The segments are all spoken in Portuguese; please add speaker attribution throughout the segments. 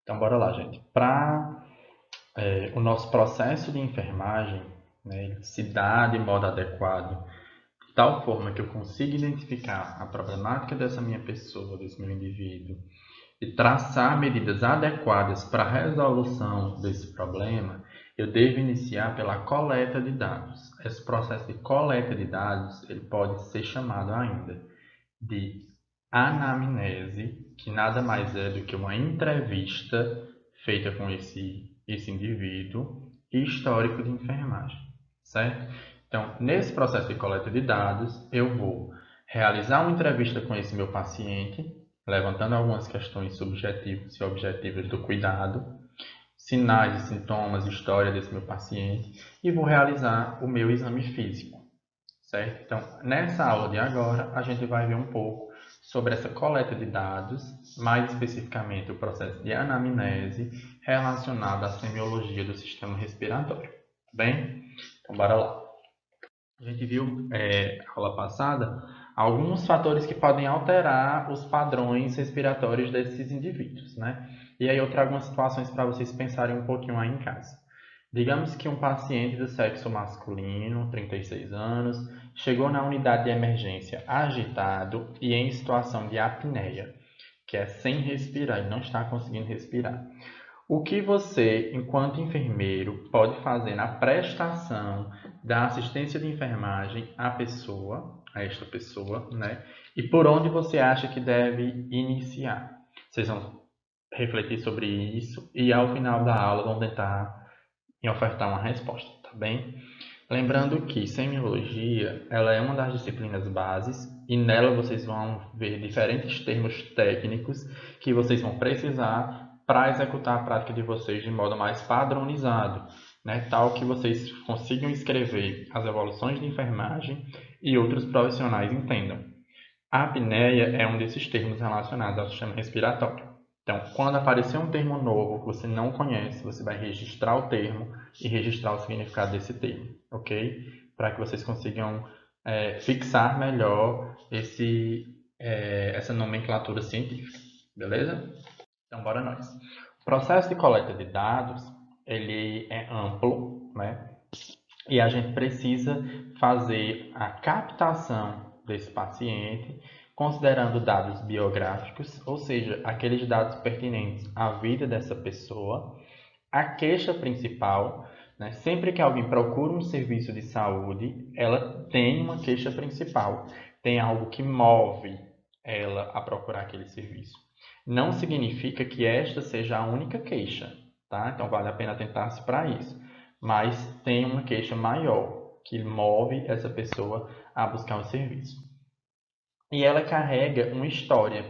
Speaker 1: Então, bora lá, gente. Para o nosso processo de enfermagem, né, ele se dar de modo adequado, de tal forma que eu consiga identificar a problemática dessa minha pessoa, desse meu indivíduo, e traçar medidas adequadas para a resolução desse problema, eu devo iniciar pela coleta de dados. Esse processo de coleta de dados, ele pode ser chamado ainda de anamnese, que nada mais é do que uma entrevista feita com esse indivíduo e histórico de enfermagem, certo? Então, nesse processo de coleta de dados, eu vou realizar uma entrevista com esse meu paciente, levantando algumas questões subjetivas e objetivas do cuidado, sinais e sintomas, história desse meu paciente, e vou realizar o meu exame físico, certo? Então, nessa aula de agora, a gente vai ver um pouco sobre essa coleta de dados, mais especificamente o processo de anamnese relacionado à semiologia do sistema respiratório. Tá bem? Então, bora lá. A gente viu, na aula passada, alguns fatores que podem alterar os padrões respiratórios desses indivíduos, né? E aí eu trago algumas situações para vocês pensarem um pouquinho aí em casa. Digamos que um paciente do sexo masculino, 36 anos, chegou na unidade de emergência agitado e em situação de apneia, que é sem respirar, ele não está conseguindo respirar. O que você, enquanto enfermeiro, pode fazer na prestação da assistência de enfermagem à pessoa, a esta pessoa, né? E por onde você acha que deve iniciar? Vocês vão refletir sobre isso e ao final da aula vão tentar ofertar uma resposta, tá bem? Lembrando que semiologia, ela é uma das disciplinas bases e nela vocês vão ver diferentes termos técnicos que vocês vão precisar para executar a prática de vocês de modo mais padronizado, né? Tal que vocês consigam escrever as evoluções de enfermagem e outros profissionais entendam. A apneia é um desses termos relacionados ao sistema respiratório. Então, quando aparecer um termo novo que você não conhece, você vai registrar o termo e registrar o significado desse termo, ok? Para que vocês consigam fixar melhor essa nomenclatura científica, beleza? Então, bora nós. O processo de coleta de dados, ele é amplo, né? E a gente precisa fazer a captação desse paciente, considerando dados biográficos, ou seja, aqueles dados pertinentes à vida dessa pessoa, a queixa principal, né? Sempre que alguém procura um serviço de saúde, ela tem uma queixa principal, tem algo que move ela a procurar aquele serviço. Não significa que esta seja a única queixa, tá? Então vale a pena tentar-se para isso. Mas tem uma queixa maior que move essa pessoa a buscar um serviço. E ela carrega uma história,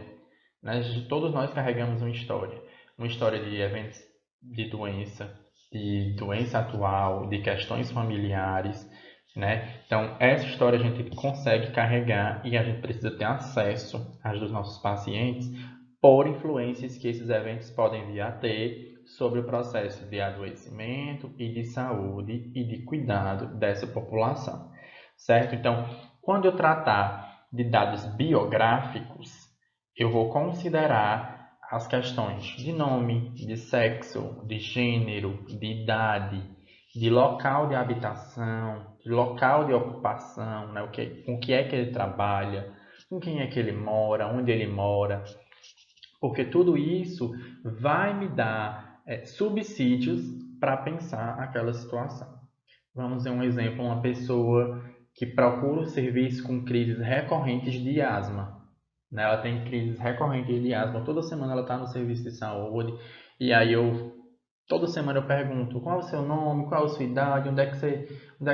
Speaker 1: né? Todos nós carregamos uma história de eventos de doença atual, de questões familiares, né? Então, essa história a gente consegue carregar e a gente precisa ter acesso às dos nossos pacientes por influências que esses eventos podem vir a ter sobre o processo de adoecimento e de saúde e de cuidado dessa população, certo? Então, quando eu tratar de dados biográficos, eu vou considerar as questões de nome, de sexo, de gênero, de idade, de local de habitação, de local de ocupação, né? Com que é que ele trabalha, com quem é que ele mora, onde ele mora, porque tudo isso vai me dar subsídios para pensar aquela situação. Vamos ver um exemplo, uma pessoa que procura o serviço com crises recorrentes de asma, né? Ela tem crises recorrentes de asma, toda semana ela está no serviço de saúde, e aí toda semana eu pergunto, qual é o seu nome, qual é a sua idade, onde é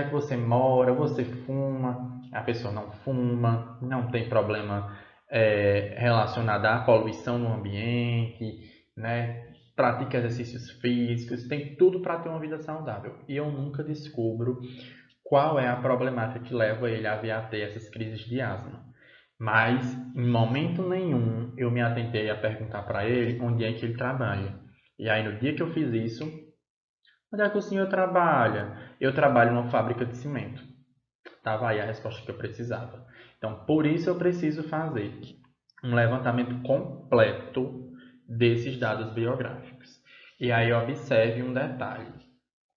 Speaker 1: que você mora, você fuma? A pessoa não fuma, não tem problema relacionado à poluição no ambiente, né? Pratica exercícios físicos, tem tudo para ter uma vida saudável. E eu nunca descubro qual é a problemática que leva ele a vir a ter essas crises de asma. Mas, em momento nenhum, eu me atentei a perguntar para ele onde é que ele trabalha. E aí, no dia que eu fiz isso, onde é que o senhor trabalha? Eu trabalho numa fábrica de cimento. Estava aí a resposta que eu precisava. Então, por isso eu preciso fazer um levantamento completo desses dados biográficos. E aí observe um detalhe.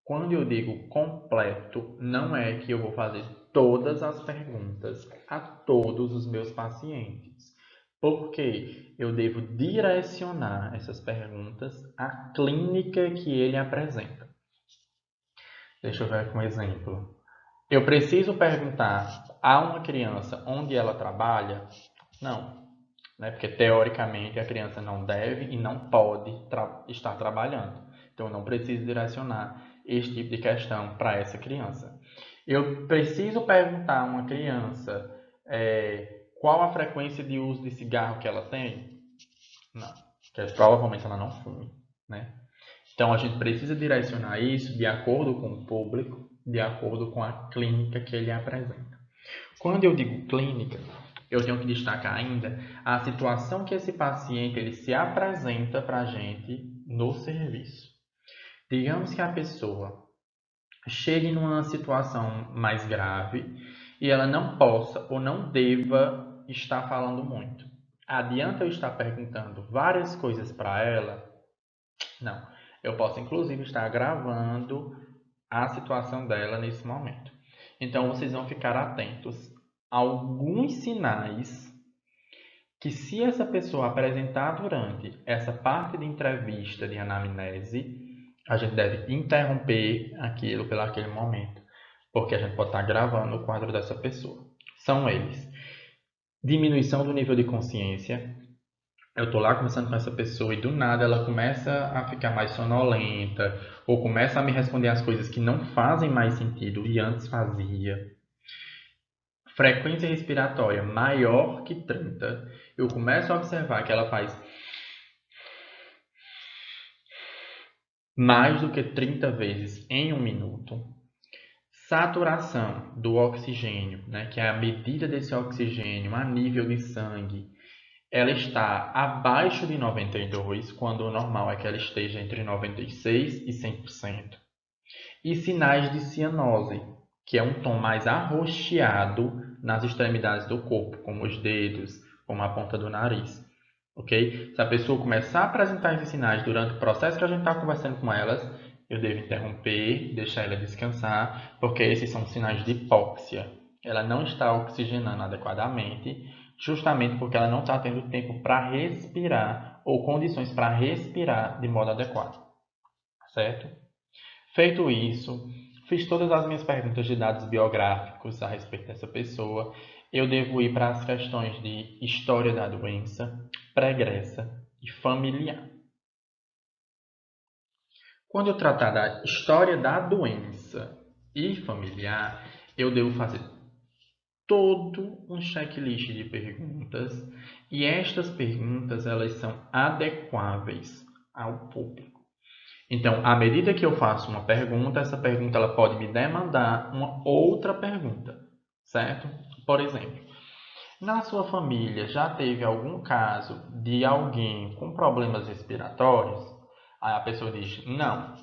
Speaker 1: Quando eu digo completo, não é que eu vou fazer todas as perguntas a todos os meus pacientes, porque eu devo direcionar essas perguntas à clínica que ele apresenta. Deixa eu ver aqui um exemplo. Eu preciso perguntar a uma criança onde ela trabalha? Não, né? Porque teoricamente a criança não deve e não pode estar trabalhando. Então eu não preciso direcionar este tipo de questão para essa criança. Eu preciso perguntar a uma criança qual a frequência de uso de cigarro que ela tem? Não, porque provavelmente ela não fume, né? Então a gente precisa direcionar isso de acordo com o público, de acordo com a clínica que ele apresenta. Quando eu digo clínica, eu tenho que destacar ainda a situação que esse paciente ele se apresenta para a gente no serviço. Digamos que a pessoa chegue numa situação mais grave e ela não possa ou não deva estar falando muito. Adianta eu estar perguntando várias coisas para ela? Não. Eu posso, inclusive, estar gravando a situação dela nesse momento. Então, vocês vão ficar atentos a alguns sinais que, se essa pessoa apresentar durante essa parte de entrevista de anamnese, a gente deve interromper aquilo pelo aquele momento, porque a gente pode estar gravando o quadro dessa pessoa. São eles: diminuição do nível de consciência. Eu estou lá conversando com essa pessoa e do nada ela começa a ficar mais sonolenta ou começa a me responder as coisas que não fazem mais sentido e antes fazia. Frequência respiratória maior que 30. Eu começo a observar que ela faz mais do que 30 vezes em um minuto. Saturação do oxigênio, né, que é a medida desse oxigênio a nível de sangue, ela está abaixo de 92, quando o normal é que ela esteja entre 96 e 100%. E sinais de cianose, que é um tom mais arroxeado nas extremidades do corpo, como os dedos, como a ponta do nariz. Ok? Se a pessoa começar a apresentar esses sinais durante o processo que a gente está conversando com elas, eu devo interromper, deixar ela descansar, porque esses são sinais de hipóxia. Ela não está oxigenando adequadamente, justamente porque ela não está tendo tempo para respirar ou condições para respirar de modo adequado. Certo? Feito isso, fiz todas as minhas perguntas de dados biográficos a respeito dessa pessoa. Eu devo ir para as questões de história da doença, pregressa e familiar. Quando eu tratar da história da doença e familiar, eu devo fazer todo um checklist de perguntas e estas perguntas elas são adequáveis ao público. Então, à medida que eu faço uma pergunta, essa pergunta ela pode me demandar uma outra pergunta, certo? Por exemplo, na sua família já teve algum caso de alguém com problemas respiratórios? Aí a pessoa diz, não,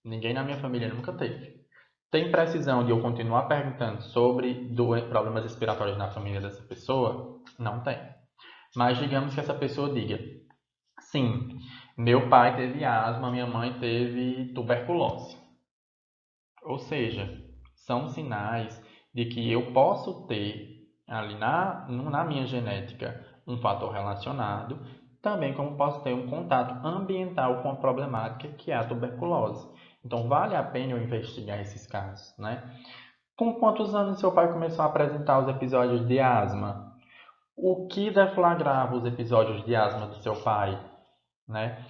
Speaker 1: ninguém na minha família nunca teve. Tem precisão de eu continuar perguntando sobre problemas respiratórios na família dessa pessoa? Não tem. Mas digamos que essa pessoa diga, sim, meu pai teve asma, minha mãe teve tuberculose. Ou seja, são sinais de que eu posso ter ali na minha genética um fator relacionado, também como posso ter um contato ambiental com a problemática que é a tuberculose. Então vale a pena eu investigar esses casos, né? Com quantos anos seu pai começou a apresentar os episódios de asma? O que deflagrava os episódios de asma do seu pai, né?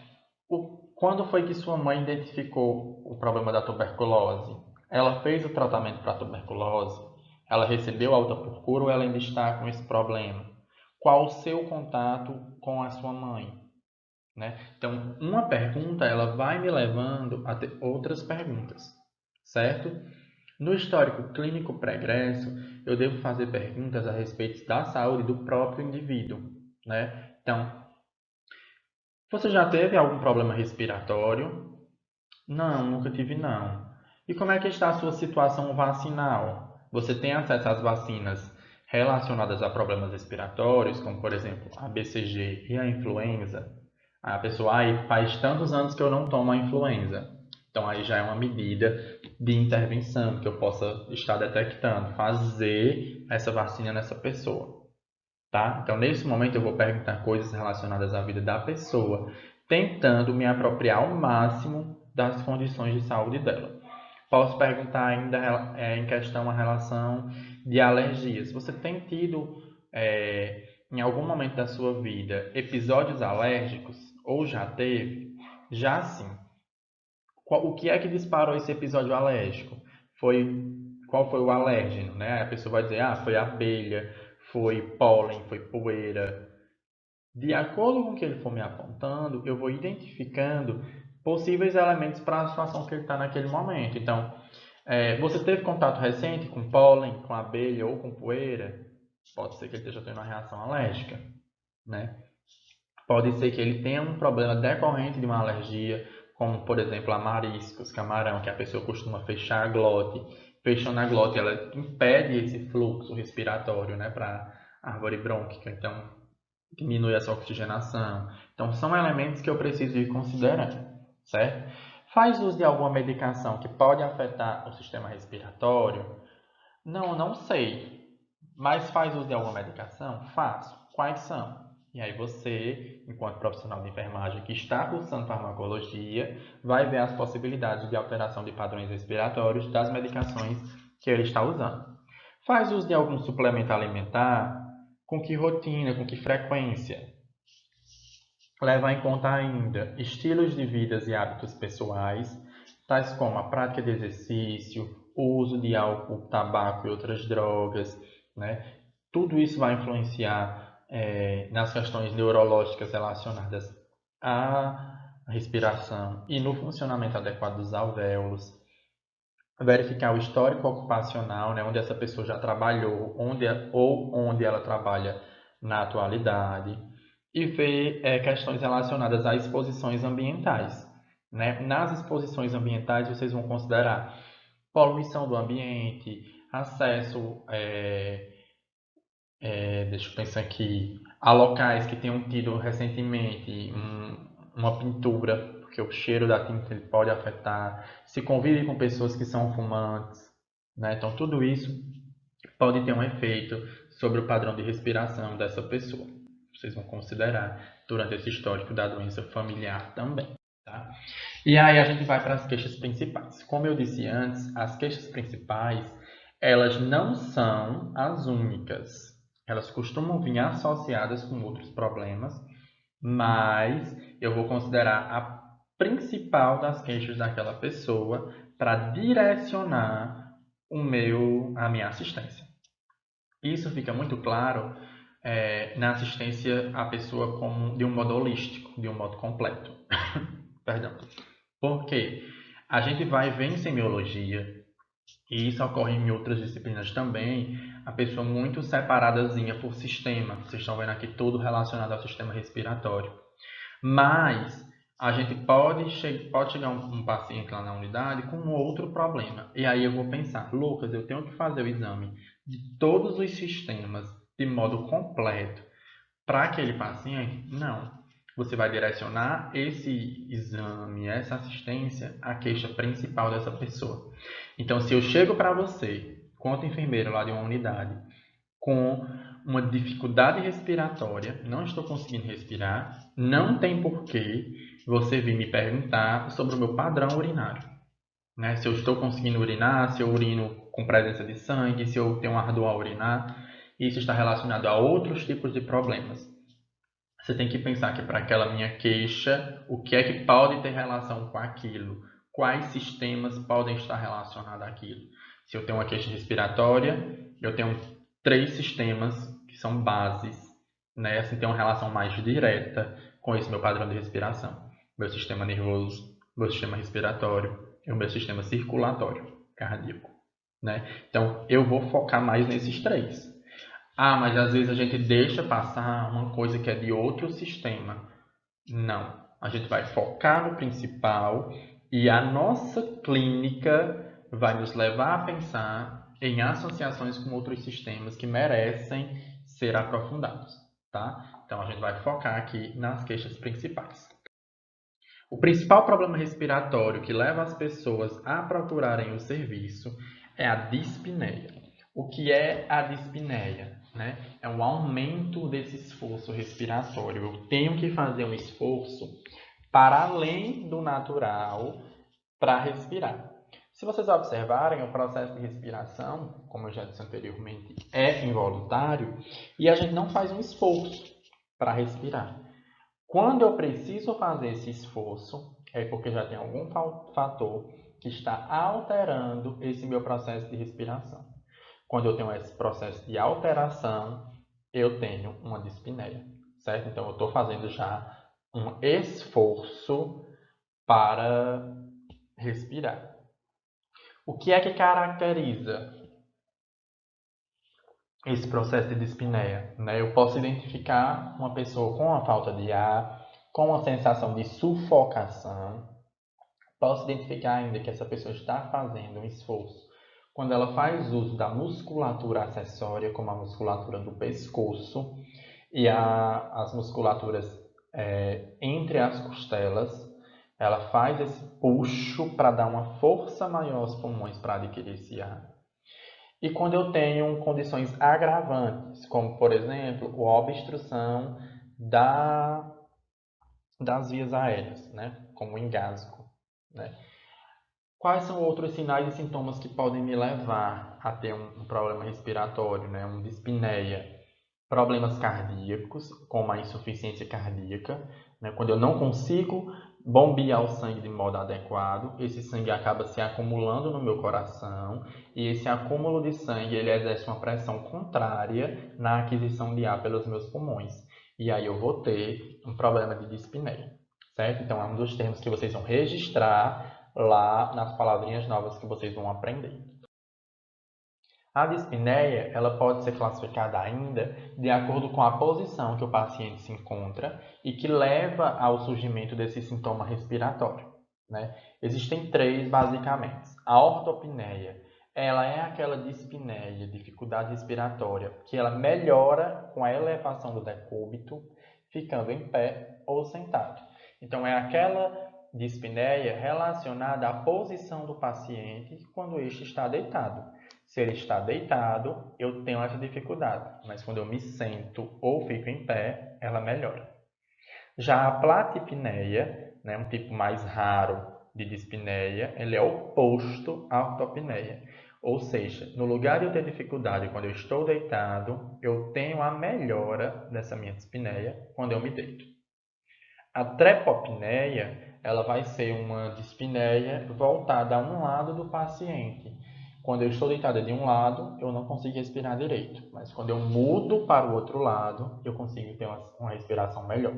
Speaker 1: Quando foi que sua mãe identificou o problema da tuberculose? Ela fez o tratamento para a tuberculose? Ela recebeu alta por cura ou ela ainda está com esse problema? Qual o seu contato com a sua mãe? Né? Então, uma pergunta ela vai me levando a ter outras perguntas, certo? No histórico clínico pregresso, eu devo fazer perguntas a respeito da saúde do próprio indivíduo, né? Então, você já teve algum problema respiratório? Não, nunca tive não. E como é que está a sua situação vacinal? Você tem acesso às vacinas relacionadas a problemas respiratórios, como por exemplo a BCG e a influenza? A pessoa, faz tantos anos que eu não tomo a influenza. Então aí já é uma medida de intervenção que eu possa estar detectando, fazer essa vacina nessa pessoa, tá? Então nesse momento eu vou perguntar coisas relacionadas à vida da pessoa, tentando me apropriar ao máximo das condições de saúde dela. Posso perguntar ainda em questão a relação de alergias. Você tem tido, em algum momento da sua vida, episódios alérgicos? Ou já teve? Já sim. O que é que disparou esse episódio alérgico? Foi, qual foi o alérgeno, né? A pessoa vai dizer, foi abelha, foi pólen, foi poeira. De acordo com o que ele for me apontando, eu vou identificando possíveis elementos para a situação que ele está naquele momento. Então, você teve contato recente com pólen, com abelha ou com poeira? Pode ser que ele esteja tendo uma reação alérgica, né? Pode ser que ele tenha um problema decorrente de uma alergia, como por exemplo a mariscos, camarão, que a pessoa costuma fechar a glote. Fechando a glote, ela impede esse fluxo respiratório, né, para a árvore brônquica, então diminui essa oxigenação. Então são elementos que eu preciso ir considerando, certo? Faz uso de alguma medicação que pode afetar o sistema respiratório? Não, não sei. Mas faz uso de alguma medicação? Faço. Quais são? E aí você, enquanto profissional de enfermagem que está cursando farmacologia, vai ver as possibilidades de alteração de padrões respiratórios das medicações que ele está usando. Faz uso de algum suplemento alimentar? Com que rotina, com que frequência? Levar em conta ainda estilos de vida e hábitos pessoais, tais como a prática de exercício, o uso de álcool, tabaco e outras drogas, né? Tudo isso vai influenciar nas questões neurológicas relacionadas à respiração e no funcionamento adequado dos alvéolos. Verificar o histórico ocupacional, né? Onde essa pessoa já trabalhou, onde ela trabalha na atualidade e ver questões relacionadas a exposições ambientais, né? Nas exposições ambientais, vocês vão considerar poluição do ambiente, acesso, deixa eu pensar aqui, a locais que tenham tido recentemente uma pintura, porque o cheiro da tinta ele pode afetar, se convive com pessoas que são fumantes, né? Então, tudo isso pode ter um efeito sobre o padrão de respiração dessa pessoa. Vocês vão considerar durante esse histórico da doença familiar também, tá? E aí a gente vai para as queixas principais. Como eu disse antes, as queixas principais, elas não são as únicas. Elas costumam vir associadas com outros problemas, mas eu vou considerar a principal das queixas daquela pessoa para direcionar a minha assistência. Isso fica muito claro na assistência à pessoa de um modo holístico, de um modo completo. Perdão. Porque a gente vai ver em semiologia, e isso ocorre em outras disciplinas também, a pessoa muito separadazinha por sistema. Vocês estão vendo aqui tudo relacionado ao sistema respiratório. Mas a gente pode chegar um paciente lá na unidade com outro problema. E aí eu vou pensar, Lucas, eu tenho que fazer o exame de todos os sistemas de modo completo para aquele paciente? Não. Você vai direcionar esse exame, essa assistência à queixa principal dessa pessoa. Então, se eu chego para você, quanto enfermeiro lá de uma unidade, com uma dificuldade respiratória, não estou conseguindo respirar, não tem porquê você vir me perguntar sobre o meu padrão urinário, né? Se eu estou conseguindo urinar, se eu urino com presença de sangue, se eu tenho ardor ao urinar, isso está relacionado a outros tipos de problemas. Você tem que pensar que para aquela minha queixa, o que é que pode ter relação com aquilo? Quais sistemas podem estar relacionados àquilo? Se eu tenho uma queixa respiratória, eu tenho 3 sistemas que são bases, né? Assim, tem uma relação mais direta com esse meu padrão de respiração. Meu sistema nervoso, meu sistema respiratório e o meu sistema circulatório cardíaco, né? Então, eu vou focar mais nesses 3. Mas às vezes a gente deixa passar uma coisa que é de outro sistema. Não. A gente vai focar no principal e a nossa clínica vai nos levar a pensar em associações com outros sistemas que merecem ser aprofundados. tá? Então a gente vai focar aqui nas queixas principais. O principal problema respiratório que leva as pessoas a procurarem o serviço é a dispneia. O que é a dispneia? Né? É o aumento desse esforço respiratório. Eu tenho que fazer um esforço para além do natural para respirar. Se vocês observarem, o processo de respiração, como eu já disse anteriormente, é involuntário e a gente não faz um esforço para respirar. Quando eu preciso fazer esse esforço, é porque já tem algum fator que está alterando esse meu processo de respiração. Quando eu tenho esse processo de alteração, eu tenho uma dispneia, certo? Então, eu estou fazendo já um esforço para respirar. O que é que caracteriza esse processo de dispneia? Né? Eu posso identificar uma pessoa com a falta de ar, com uma sensação de sufocação. Posso identificar ainda que essa pessoa está fazendo um esforço quando ela faz uso da musculatura acessória, como a musculatura do pescoço e as musculaturas entre as costelas. Ela faz esse puxo para dar uma força maior aos pulmões para adquirir esse ar. E quando eu tenho condições agravantes, como, por exemplo, a obstrução das vias aéreas, né? Como o engasgo, né? Quais são outros sinais e sintomas que podem me levar a ter um problema respiratório, né? Uma dispneia? Problemas cardíacos, como a insuficiência cardíaca, né? Quando eu não consigo bombear o sangue de modo adequado, esse sangue acaba se acumulando no meu coração e esse acúmulo de sangue ele exerce uma pressão contrária na aquisição de ar pelos meus pulmões. E aí eu vou ter um problema de dispneia, certo? Então é um dos termos que vocês vão registrar lá nas palavrinhas novas que vocês vão aprender. A dispneia ela pode ser classificada ainda de acordo com a posição que o paciente se encontra e que leva ao surgimento desse sintoma respiratório, né? Existem três, basicamente. A ortopneia, ela é aquela dispneia, dificuldade respiratória, que ela melhora com a elevação do decúbito, ficando em pé ou sentado. Então, é aquela dispneia relacionada à posição do paciente quando este está deitado. Se ele está deitado, eu tenho essa dificuldade, mas quando eu me sento ou fico em pé, ela melhora. Já a platipneia, né, um tipo mais raro de dispneia, ele é oposto à ortopneia. Ou seja, no lugar de eu ter dificuldade quando eu estou deitado, eu tenho a melhora dessa minha dispneia quando eu me deito. A trepopneia, ela vai ser uma dispneia voltada a um lado do paciente. Quando eu estou deitada de um lado, eu não consigo respirar direito. Mas quando eu mudo para o outro lado, eu consigo ter uma respiração melhor.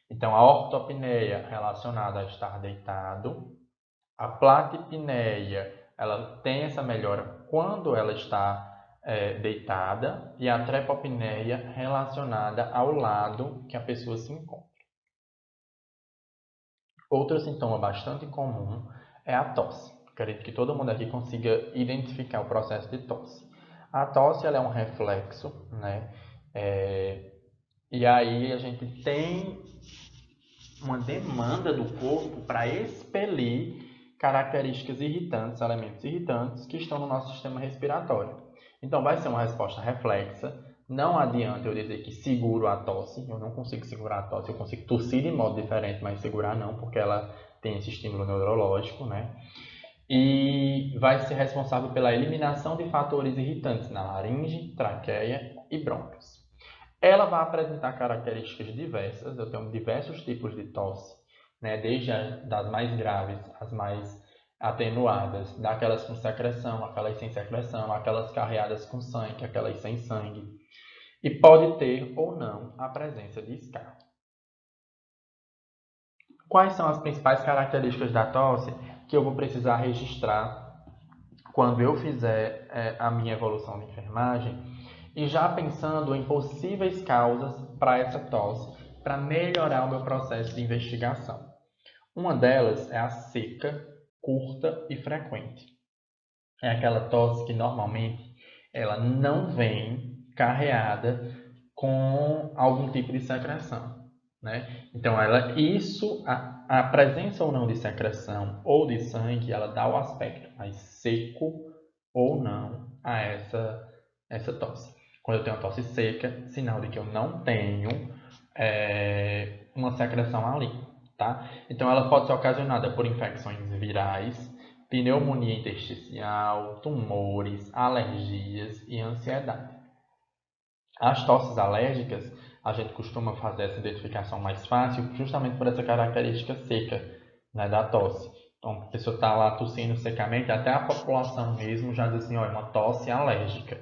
Speaker 1: Então, a ortopneia relacionada a estar deitado. A platipneia, ela tem essa melhora quando ela está deitada. E a trepopneia relacionada ao lado que a pessoa se encontra. Outro sintoma bastante comum é a tosse. Acredito que todo mundo aqui consiga identificar o processo de tosse. A tosse ela é um reflexo, né? E aí a gente tem uma demanda do corpo para expelir características irritantes, elementos irritantes que estão no nosso sistema respiratório. Então vai ser uma resposta reflexa. Não adianta eu dizer que seguro a tosse, eu não consigo segurar a tosse, eu consigo tossir de modo diferente, mas segurar não, porque ela tem esse estímulo neurológico, né? E vai ser responsável pela eliminação de fatores irritantes na laringe, traqueia e brônquios. Ela vai apresentar características diversas, eu tenho diversos tipos de tosse, né? Desde das mais graves às mais atenuadas, daquelas com secreção, aquelas sem secreção, aquelas carreadas com sangue, aquelas sem sangue. E pode ter ou não a presença de escarro. Quais são as principais características da tosse que eu vou precisar registrar quando eu fizer a minha evolução de enfermagem? E já pensando em possíveis causas para essa tosse, para melhorar o meu processo de investigação. Uma delas é a seca, curta e frequente. É aquela tosse que normalmente ela não vem carreada com algum tipo de secreção, né? Então, a presença ou não de secreção ou de sangue, ela dá o aspecto mais seco ou não a essa tosse. Quando eu tenho uma tosse seca, sinal de que eu não tenho uma secreção ali, tá? Então, ela pode ser ocasionada por infecções virais, pneumonia intersticial, tumores, alergias e ansiedade. As tosses alérgicas, a gente costuma fazer essa identificação mais fácil justamente por essa característica seca, né, da tosse. Então, a pessoa está lá tossindo secamente, até a população mesmo já diz assim, ó, é uma tosse alérgica,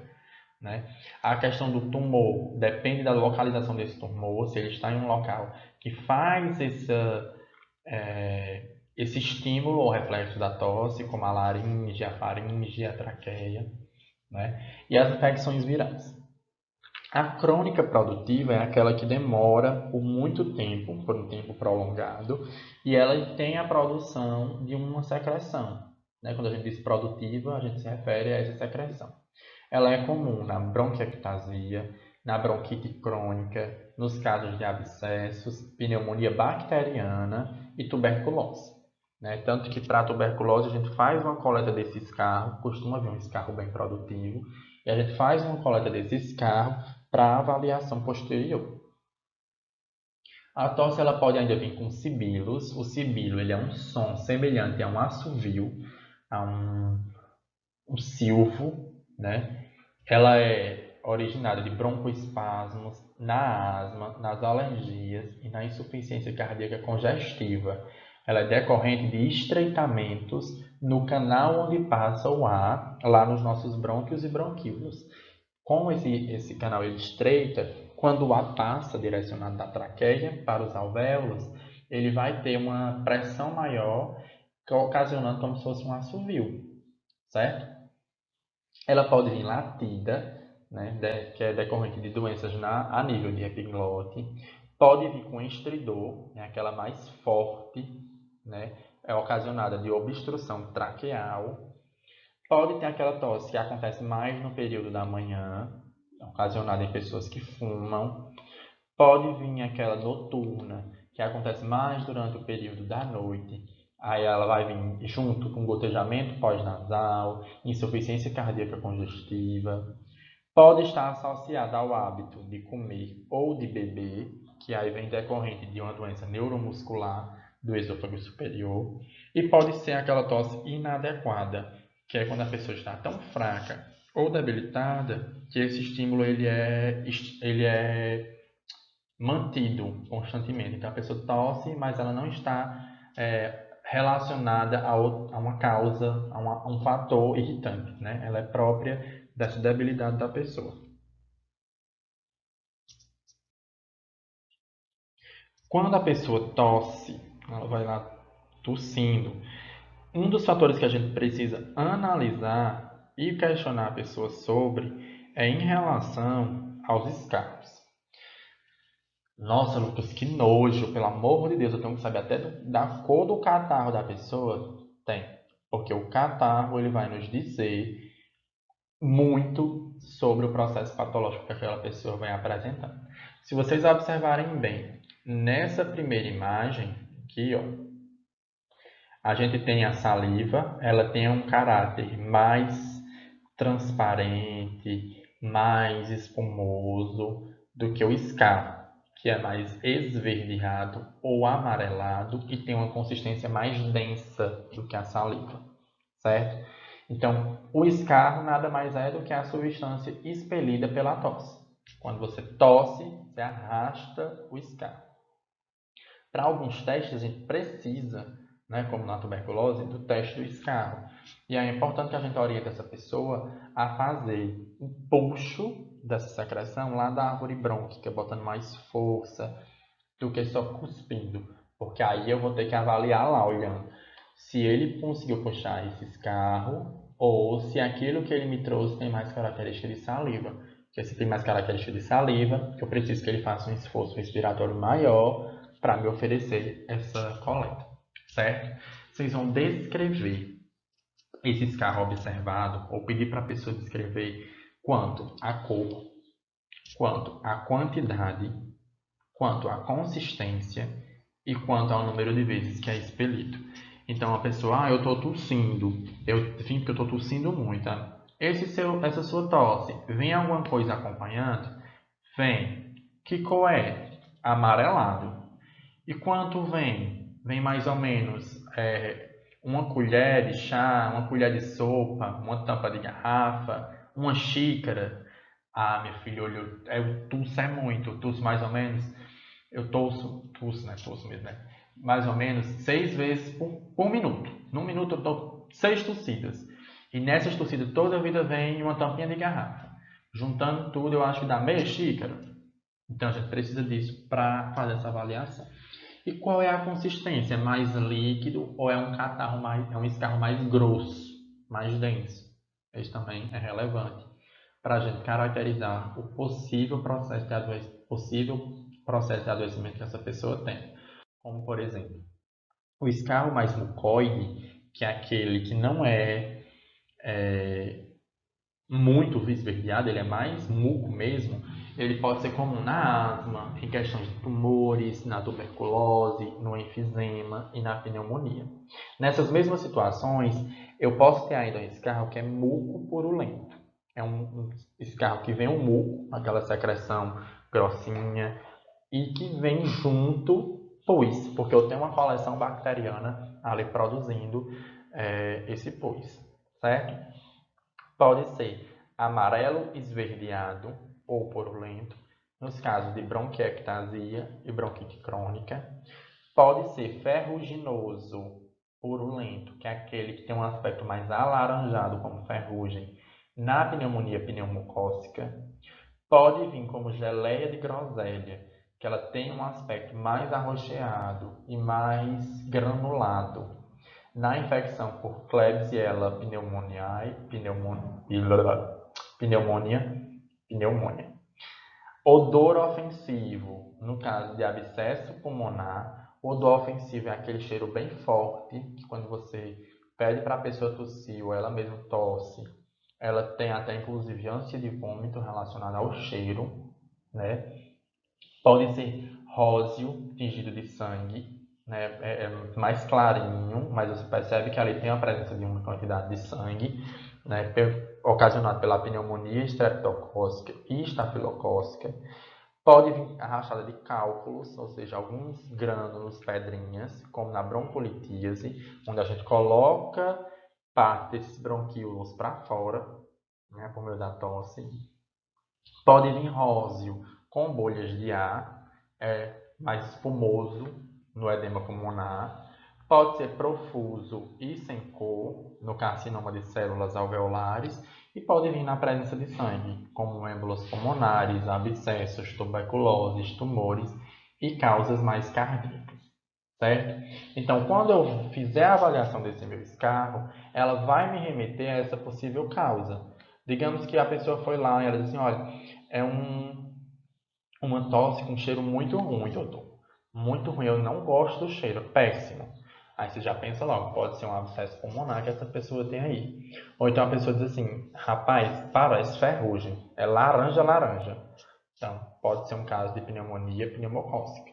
Speaker 1: né? A questão do tumor, depende da localização desse tumor, se ele está em um local que faz esse estímulo ou reflexo da tosse, como a laringe, a faringe, a traqueia, né? E as infecções virais. A crônica produtiva é aquela que demora por muito tempo, por um tempo prolongado, e ela tem a produção de uma secreção, né? Quando a gente diz produtiva, a gente se refere a essa secreção. Ela é comum na bronquiectasia, na bronquite crônica, nos casos de abscessos, pneumonia bacteriana e tuberculose, né? Tanto que para a tuberculose a gente faz uma coleta desse escarro, costuma vir um escarro bem produtivo, e a gente faz uma coleta desse escarro para avaliação posterior. A tosse ela pode ainda vir com sibilos. O sibilo ele é um som semelhante a um assovio, a um silvo, né? Ela é originada de broncoespasmos, na asma, nas alergias e na insuficiência cardíaca congestiva. Ela é decorrente de estreitamentos no canal onde passa o ar, lá nos nossos brônquios e bronquíolos. Como esse canal ele estreita, quando o ar passa direcionado da traqueia para os alvéolos, ele vai ter uma pressão maior, ocasionando como se fosse um assovio, certo? Ela pode vir latida, né, que é decorrente de doenças a nível de epiglote. Pode vir com estridor, né, aquela mais forte, né, é ocasionada de obstrução traqueal. Pode ter aquela tosse que acontece mais no período da manhã, ocasionada em pessoas que fumam. Pode vir aquela noturna, que acontece mais durante o período da noite. Aí ela vai vir junto com gotejamento pós-nasal, insuficiência cardíaca congestiva. Pode estar associada ao hábito de comer ou de beber, que aí vem decorrente de uma doença neuromuscular do esôfago superior. E pode ser aquela tosse inadequada, que é quando a pessoa está tão fraca ou debilitada que esse estímulo ele é mantido constantemente. Então a pessoa tosse, mas ela não está relacionada a uma causa, a um fator irritante, né? Ela é própria dessa debilidade da pessoa. Quando a pessoa tosse, ela vai lá tossindo. Um dos fatores que a gente precisa analisar e questionar a pessoa sobre é em relação aos escarros. Nossa, Lucas, que nojo, pelo amor de Deus, eu tenho que saber até da cor do catarro da pessoa. Tem, porque o catarro ele vai nos dizer muito sobre o processo patológico que aquela pessoa vai apresentando. Se vocês observarem bem, nessa primeira imagem aqui, ó, a gente tem a saliva, ela tem um caráter mais transparente, mais espumoso do que o escarro, que é mais esverdeado ou amarelado e tem uma consistência mais densa do que a saliva, certo? Então, o escarro nada mais é do que a substância expelida pela tosse. Quando você tosse, você arrasta o escarro. Para alguns testes, a gente precisa, né, como na tuberculose, do teste do escarro. E é importante que a gente oriente essa pessoa a fazer um puxo dessa secreção lá da árvore brônquica, botando mais força do que só cuspindo. Porque aí eu vou ter que avaliar lá, olhando se ele conseguiu puxar esse escarro ou se aquilo que ele me trouxe tem mais característica de saliva. Porque se tem mais característica de saliva, eu preciso que ele faça um esforço respiratório maior para me oferecer essa coleta, certo? Vocês vão descrever esse escarro observado ou pedir para a pessoa descrever quanto a cor, quanto à quantidade, quanto à consistência e quanto ao número de vezes que é expelido. Então a pessoa, eu estou tossindo, eu vim porque eu estou tossindo muito. Essa sua tosse, vem alguma coisa acompanhando? Vem. Que cor é? Amarelado. E quanto vem? Vem mais ou menos uma colher de chá, uma colher de sopa, uma tampa de garrafa, uma xícara. Ah, meu filho, eu tuço é muito, eu tuço mais ou menos, eu tuço, né? Tuço mesmo, né? Mais ou menos 6 vezes por minuto. Num minuto eu dou 6 tossidas. E nessas tossidas toda a vida vem uma tampinha de garrafa. Juntando tudo, eu acho que dá meia xícara. Então a gente precisa disso para fazer essa avaliação. E qual é a consistência? Mais líquido ou é um catarro é um escarro mais grosso, mais denso? Isso também é relevante para a gente caracterizar o possível processo de adoecimento que essa pessoa tem. Como, por exemplo, o escarro mais mucoide, que é aquele que não é muito esverdeado, ele é mais muco mesmo, ele pode ser comum na asma, em questões de tumores, na tuberculose, no enfisema e na pneumonia. Nessas mesmas situações, eu posso ter ainda um escarro que é muco purulento. É um escarro que vem um muco, aquela secreção grossinha, e que vem junto pus, porque eu tenho uma coleção bacteriana ali produzindo esse pus, certo? Pode ser amarelo esverdeado ou purulento, nos casos de bronquiectasia e bronquite crônica. Pode ser ferruginoso purulento, que é aquele que tem um aspecto mais alaranjado, como ferrugem, na pneumonia pneumocócica. Pode vir como geleia de groselha, que ela tem um aspecto mais arroxeado e mais granulado. Na infecção por Klebsiella pneumoniae, pneumonia. Odor ofensivo, no caso de abscesso pulmonar. Odor ofensivo é aquele cheiro bem forte, que quando você pede para a pessoa tossir ou ela mesma tosse, ela tem até inclusive ânsia de vômito relacionada ao cheiro, né? Pode ser róseo, tingido de sangue, né? É mais clarinho, mas você percebe que ali tem a presença de uma quantidade de sangue, né? Ocasionado pela pneumonia estreptocócica e estafilocócica. Pode vir a rachada de cálculos, ou seja, alguns grânulos, pedrinhas, como na broncolitíase, onde a gente coloca parte desses bronquíolos para fora, né, por meio da tosse. Pode vir róseo com bolhas de ar, mais espumoso no edema pulmonar. Pode ser profuso e sem cor no carcinoma de células alveolares. E pode vir na presença de sangue, como êmbolos pulmonares, abscessos, tuberculoses, tumores e causas mais cardíacas, certo? Então, quando eu fizer a avaliação desse meu escarro, ela vai me remeter a essa possível causa. Digamos que a pessoa foi lá e ela disse assim, olha, é uma tosse com cheiro muito ruim, doutor. Muito ruim, eu não gosto do cheiro, péssimo. Aí você já pensa logo, pode ser um abscesso pulmonar que essa pessoa tem aí. Ou então a pessoa diz assim, rapaz, parece ferrugem, é laranja, laranja. Então, pode ser um caso de pneumonia pneumocócica.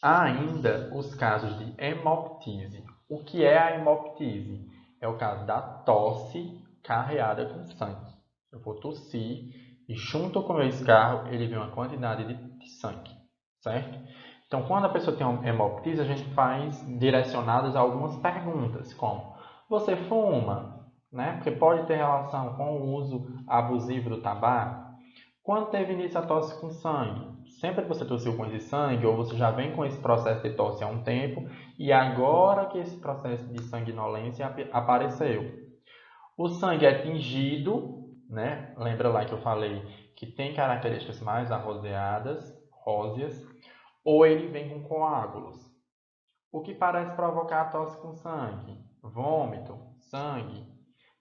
Speaker 1: Há ainda os casos de hemoptise. O que é a hemoptise? É o caso da tosse carreada com sangue. Eu vou tossir e junto com o meu escarro ele vem uma quantidade de sangue, certo? Então, quando a pessoa tem uma hemoptise, a gente faz direcionadas a algumas perguntas, como: você fuma? Né? Porque pode ter relação com o uso abusivo do tabaco. Quando teve início a tosse com sangue? Sempre que você tossiu com esse sangue, ou você já vem com esse processo de tosse há um tempo, e agora que esse processo de sanguinolência apareceu. O sangue é tingido, né? Lembra lá que eu falei que tem características mais arroseadas, róseas, ou ele vem com coágulos. O que parece provocar a tosse com sangue? Vômito, sangue,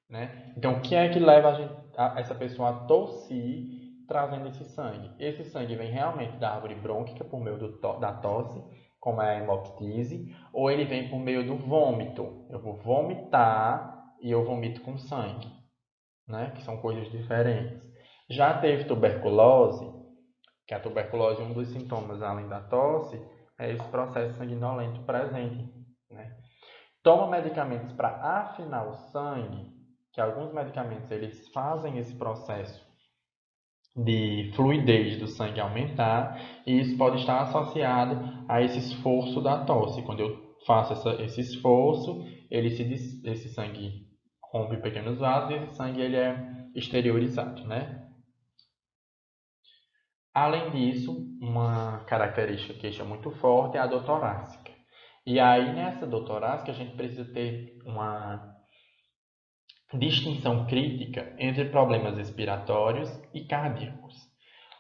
Speaker 1: né? Então, o que é que leva essa pessoa a tossir trazendo esse sangue? Esse sangue vem realmente da árvore brônquica por meio da tosse, como é a hemoptise, ou ele vem por meio do vômito. Eu vou vomitar e eu vomito com sangue, né? Que são coisas diferentes. Já teve tuberculose, que a tuberculose, um dos sintomas, além da tosse, é esse processo sanguinolento presente, né? Toma medicamentos para afinar o sangue, que alguns medicamentos eles fazem esse processo de fluidez do sangue aumentar, e isso pode estar associado a esse esforço da tosse. Quando eu faço esse esforço, esse sangue rompe pequenos vasos e esse sangue ele é exteriorizado, né? Além disso, uma característica queixa muito forte é a dor torácica. E aí, nessa dor torácica, a gente precisa ter uma distinção crítica entre problemas respiratórios e cardíacos.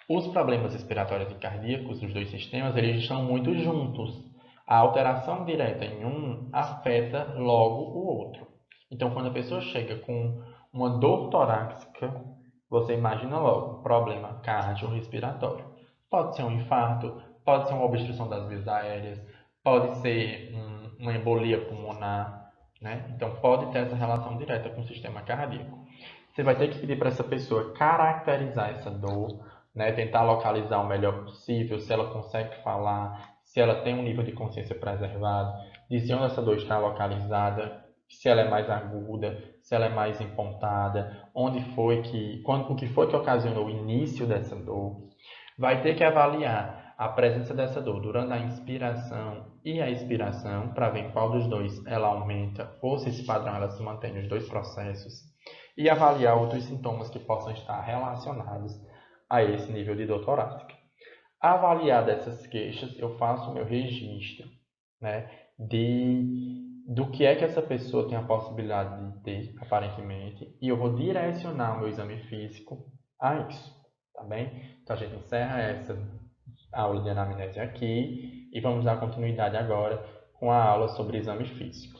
Speaker 1: Os problemas respiratórios e cardíacos, os dois sistemas, eles estão muito juntos. A alteração direta em um afeta logo o outro. Então, quando a pessoa chega com uma dor torácica, você imagina logo problema cardiorrespiratório. Pode ser um infarto, pode ser uma obstrução das vias aéreas, pode ser uma embolia pulmonar, né? Então, pode ter essa relação direta com o sistema cardíaco. Você vai ter que pedir para essa pessoa caracterizar essa dor, né? Tentar localizar o melhor possível, se ela consegue falar, se ela tem um nível de consciência preservado, dizer onde essa dor está localizada, se ela é mais aguda, se ela é mais empontada, o que foi que ocasionou o início dessa dor. Vai ter que avaliar a presença dessa dor durante a inspiração e a expiração, para ver em qual dos dois ela aumenta ou se esse padrão ela se mantém nos dois processos, e avaliar outros sintomas que possam estar relacionados a esse nível de dor torácica. Avaliar dessas queixas, eu faço o meu registro, né, do que é que essa pessoa tem a possibilidade de ter, aparentemente, e eu vou direcionar o meu exame físico a isso, tá bem? Então a gente encerra essa aula de anamnese aqui e vamos dar continuidade agora com a aula sobre exame físico.